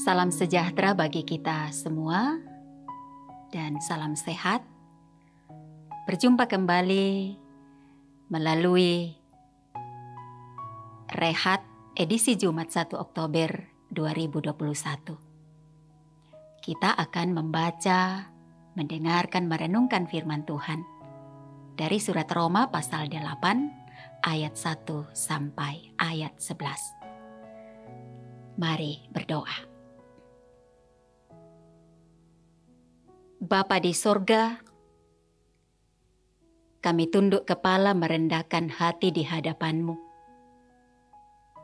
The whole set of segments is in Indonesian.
Salam sejahtera bagi kita semua dan salam sehat. Berjumpa kembali melalui Rehat edisi Jumat 1 Oktober 2021. Kita akan membaca, mendengarkan, merenungkan firman Tuhan dari surat Roma pasal 8 ayat 1 sampai ayat 11. Mari berdoa. Bapa di sorga, kami tunduk kepala merendahkan hati di hadapan-Mu.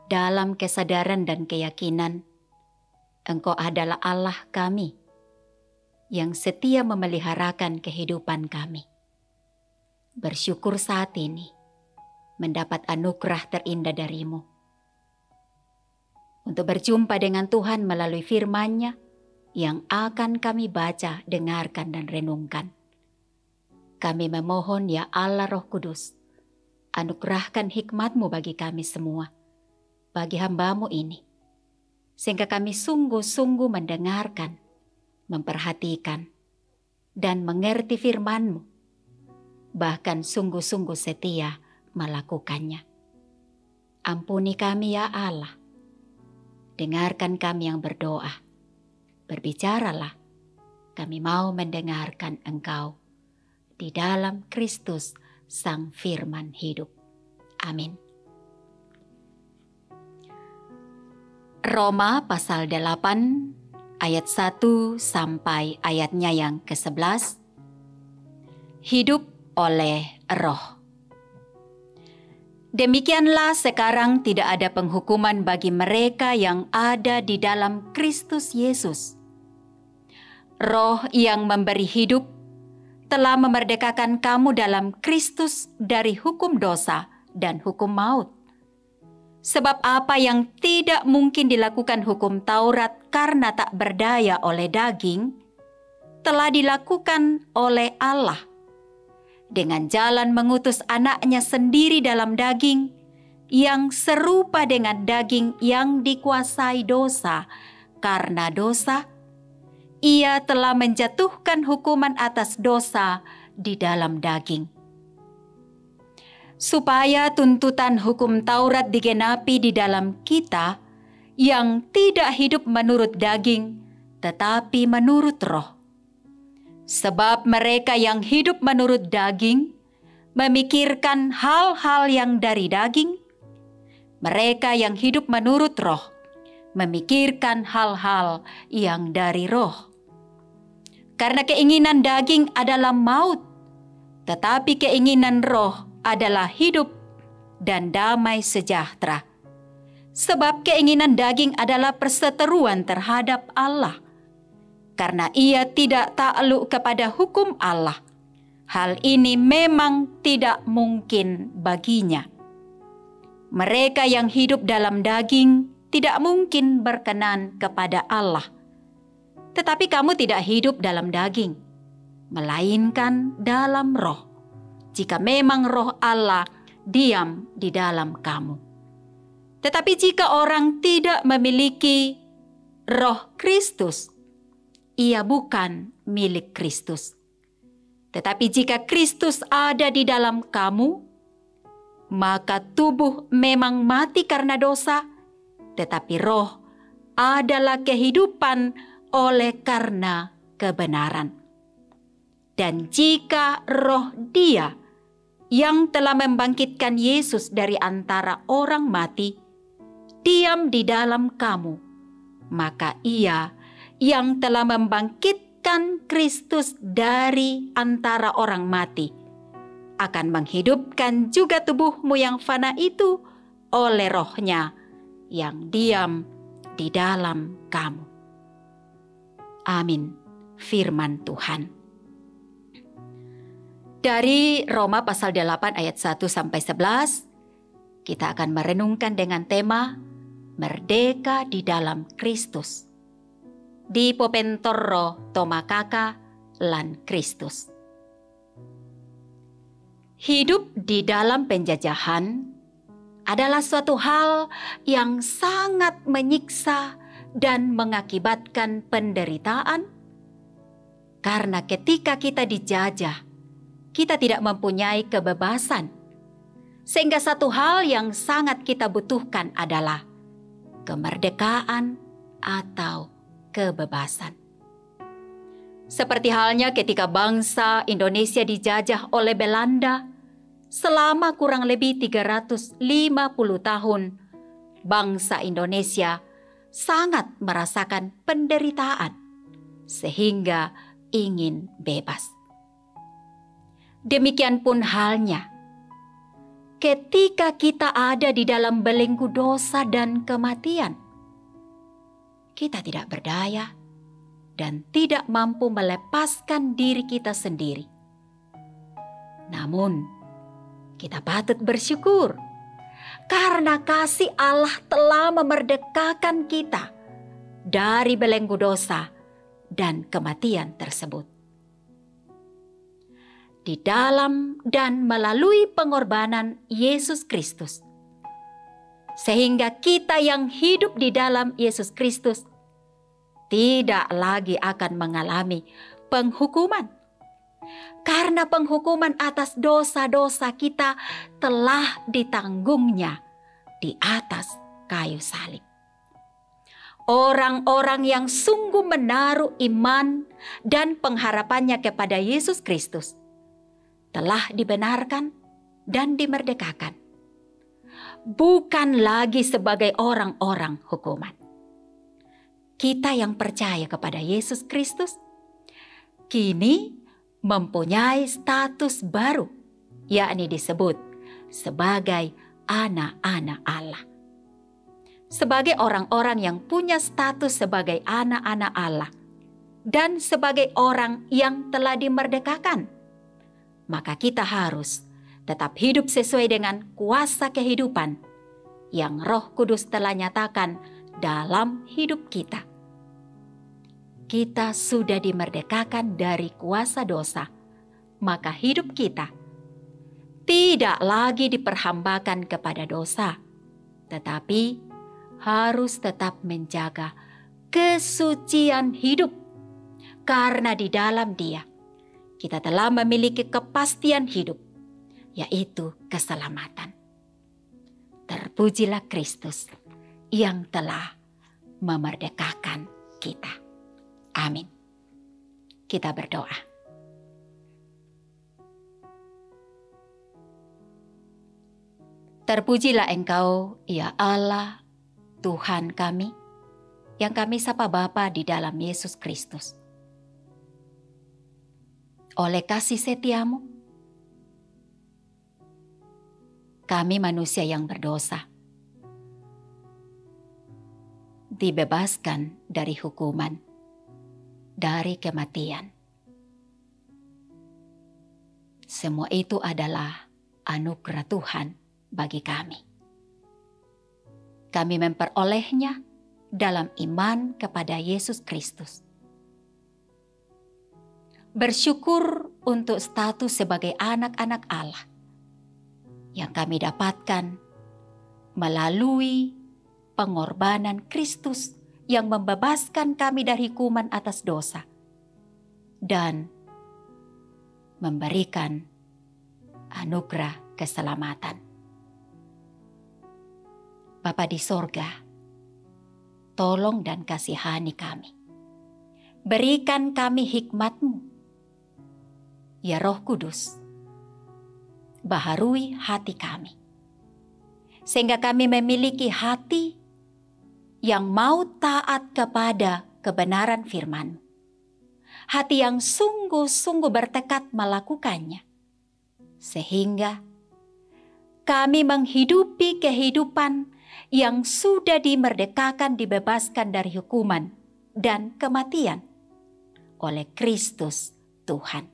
Dalam kesadaran dan keyakinan, Engkau adalah Allah kami yang setia memeliharakan kehidupan kami. Bersyukur saat ini mendapat anugerah terindah dari-Mu. Untuk berjumpa dengan Tuhan melalui firman-Nya, yang akan kami baca, dengarkan, dan renungkan. Kami memohon ya Allah Roh Kudus, anugerahkan hikmat-Mu bagi kami semua, bagi hamba-Mu ini, sehingga kami sungguh-sungguh mendengarkan, memperhatikan, dan mengerti firman-Mu, bahkan sungguh-sungguh setia melakukannya. Ampuni kami ya Allah, dengarkan kami yang berdoa. Berbicaralah, kami mau mendengarkan Engkau di dalam Kristus Sang Firman hidup. Amin. Roma pasal 8 ayat 1 sampai ayatnya yang ke-11. Hidup oleh Roh. Demikianlah sekarang tidak ada penghukuman bagi mereka yang ada di dalam Kristus Yesus. Roh yang memberi hidup telah memerdekakan kamu dalam Kristus dari hukum dosa dan hukum maut. Sebab apa yang tidak mungkin dilakukan hukum Taurat karena tak berdaya oleh daging, telah dilakukan oleh Allah. Dengan jalan mengutus anaknya sendiri dalam daging, yang serupa dengan daging yang dikuasai dosa. Karena dosa, Ia telah menjatuhkan hukuman atas dosa di dalam daging, supaya tuntutan hukum Taurat digenapi di dalam kita yang tidak hidup menurut daging, tetapi menurut Roh. Sebab mereka yang hidup menurut daging memikirkan hal-hal yang dari daging, mereka yang hidup menurut Roh memikirkan hal-hal yang dari Roh. Karena keinginan daging adalah maut, tetapi keinginan Roh adalah hidup dan damai sejahtera. Sebab keinginan daging adalah perseteruan terhadap Allah, karena ia tidak takluk kepada hukum Allah. Hal ini memang tidak mungkin baginya. Mereka yang hidup dalam daging tidak mungkin berkenan kepada Allah. Tetapi kamu tidak hidup dalam daging, melainkan dalam Roh, jika memang Roh Allah diam di dalam kamu. Tetapi jika orang tidak memiliki Roh Kristus, ia bukan milik Kristus. Tetapi jika Kristus ada di dalam kamu, maka tubuh memang mati karena dosa, tetapi roh adalah kehidupan oleh karena kebenaran. Dan jika Roh Dia yang telah membangkitkan Yesus dari antara orang mati diam di dalam kamu, maka Ia yang telah membangkitkan Kristus dari antara orang mati akan menghidupkan juga tubuhmu yang fana itu oleh Roh-Nya yang diam di dalam kamu. Amin. Firman Tuhan. Dari Roma pasal 8 ayat 1 sampai 11, kita akan merenungkan dengan tema Merdeka di dalam Kristus. Di Popentoro Tomakaka lan Kristus. Hidup di dalam penjajahan adalah suatu hal yang sangat menyiksa dan mengakibatkan penderitaan? Karena ketika kita dijajah, kita tidak mempunyai kebebasan. Sehingga satu hal yang sangat kita butuhkan adalah kemerdekaan atau kebebasan. Seperti halnya ketika bangsa Indonesia dijajah oleh Belanda selama kurang lebih 350 tahun, bangsa Indonesia sangat merasakan penderitaan sehingga ingin bebas. Demikian pun halnya ketika kita ada di dalam belenggu dosa dan kematian. Kita tidak berdaya dan tidak mampu melepaskan diri kita sendiri. Namun, kita patut bersyukur karena kasih Allah telah memerdekakan kita dari belenggu dosa dan kematian tersebut. Di dalam dan melalui pengorbanan Yesus Kristus, sehingga kita yang hidup di dalam Yesus Kristus tidak lagi akan mengalami penghukuman. Karena penghukuman atas dosa-dosa kita telah ditanggungnya di atas kayu salib. Orang-orang yang sungguh menaruh iman dan pengharapannya kepada Yesus Kristus telah dibenarkan dan dimerdekakan. Bukan lagi sebagai orang-orang hukuman. Kita yang percaya kepada Yesus Kristus kini mempunyai status baru, yakni disebut sebagai anak-anak Allah. Sebagai orang-orang yang punya status sebagai anak-anak Allah dan sebagai orang yang telah dimerdekakan, maka kita harus tetap hidup sesuai dengan kuasa kehidupan yang Roh Kudus telah nyatakan dalam hidup kita. Kita sudah dimerdekakan dari kuasa dosa, maka hidup kita tidak lagi diperhambakan kepada dosa, tetapi harus tetap menjaga kesucian hidup. Karena di dalam Dia, kita telah memiliki kepastian hidup, yaitu keselamatan. Terpujilah Kristus yang telah memerdekakan kita. Amin. Kita berdoa. Terpujilah Engkau, ya Allah, Tuhan kami, yang kami sapa Bapa di dalam Yesus Kristus. Oleh kasih setiamu, kami manusia yang berdosa dibebaskan dari hukuman, dari kematian. Semua itu adalah anugerah Tuhan bagi kami. Kami memperolehnya dalam iman kepada Yesus Kristus. Bersyukur untuk status sebagai anak-anak Allah yang kami dapatkan melalui pengorbanan Kristus yang membebaskan kami dari hukuman atas dosa dan memberikan anugerah keselamatan. Bapa di sorga, tolong dan kasihani kami. Berikan kami hikmat-Mu, ya Roh Kudus. Baharui hati kami, sehingga kami memiliki hati yang mau taat kepada kebenaran firman-Mu. Hati yang sungguh-sungguh bertekad melakukannya. Sehingga kami menghidupi kehidupan yang sudah dimerdekakan, dibebaskan dari hukuman dan kematian oleh Kristus Tuhan.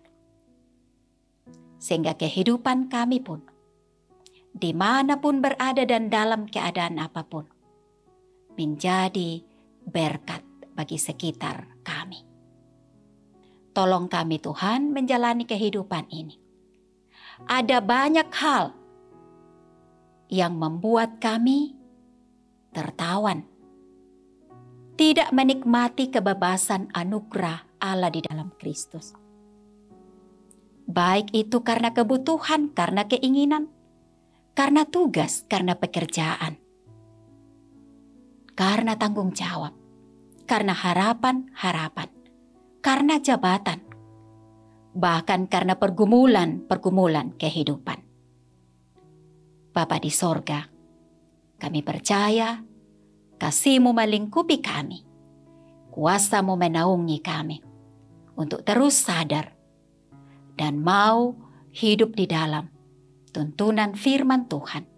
Sehingga kehidupan kami pun, dimanapun berada dan dalam keadaan apapun, menjadi berkat bagi sekitar kami. Tolong kami Tuhan menjalani kehidupan ini. Ada banyak hal yang membuat kami tertawan. tidak menikmati kebebasan anugerah Allah di dalam Kristus. Baik itu karena kebutuhan, karena keinginan, karena tugas, karena pekerjaan, karena tanggung jawab, karena harapan-harapan, karena jabatan, bahkan karena pergumulan kehidupan. Bapa di sorga, kami percaya kasih-Mu melingkupi kami, kuasa-Mu menaungi kami untuk terus sadar dan mau hidup di dalam tuntunan firman Tuhan,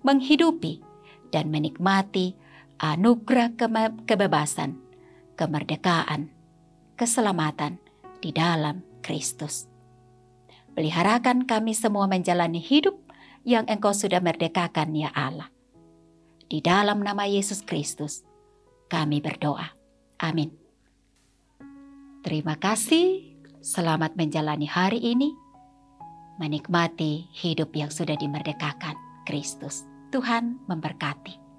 menghidupi dan menikmati anugerah kebebasan, kemerdekaan, keselamatan di dalam Kristus. Peliharakan kami semua menjalani hidup yang Engkau sudah merdekakan, ya Allah. Di dalam nama Yesus Kristus kami berdoa. Amin. Terima kasih. Selamat menjalani hari ini, menikmati hidup yang sudah dimerdekakan Kristus. Tuhan memberkati.